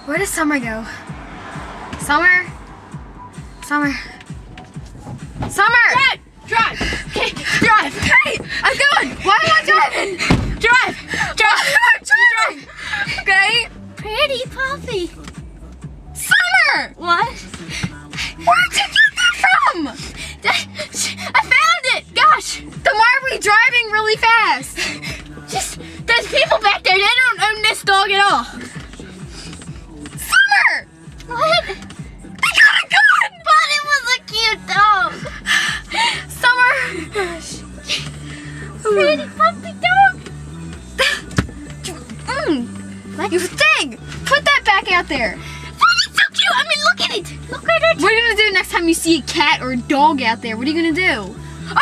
Where does Summer go? Summer? Summer? Summer! Drive! Hey, drive! Hey, I'm going! Why am I driving? Drive! Drive! Okay? Pretty puppy. Summer! What? Where'd you get that from? I found it! Gosh! Then why are we driving really fast? Just, there's people back there. They don't own this dog at all. Summer! What? They got a gun! But it was a cute dog. Summer! Pretty puppy dog. You thing! Put that back out there. But it's so cute. I mean, look at it. Look at it. What are you gonna do next time you see a cat or a dog out there? What are you gonna do? I'm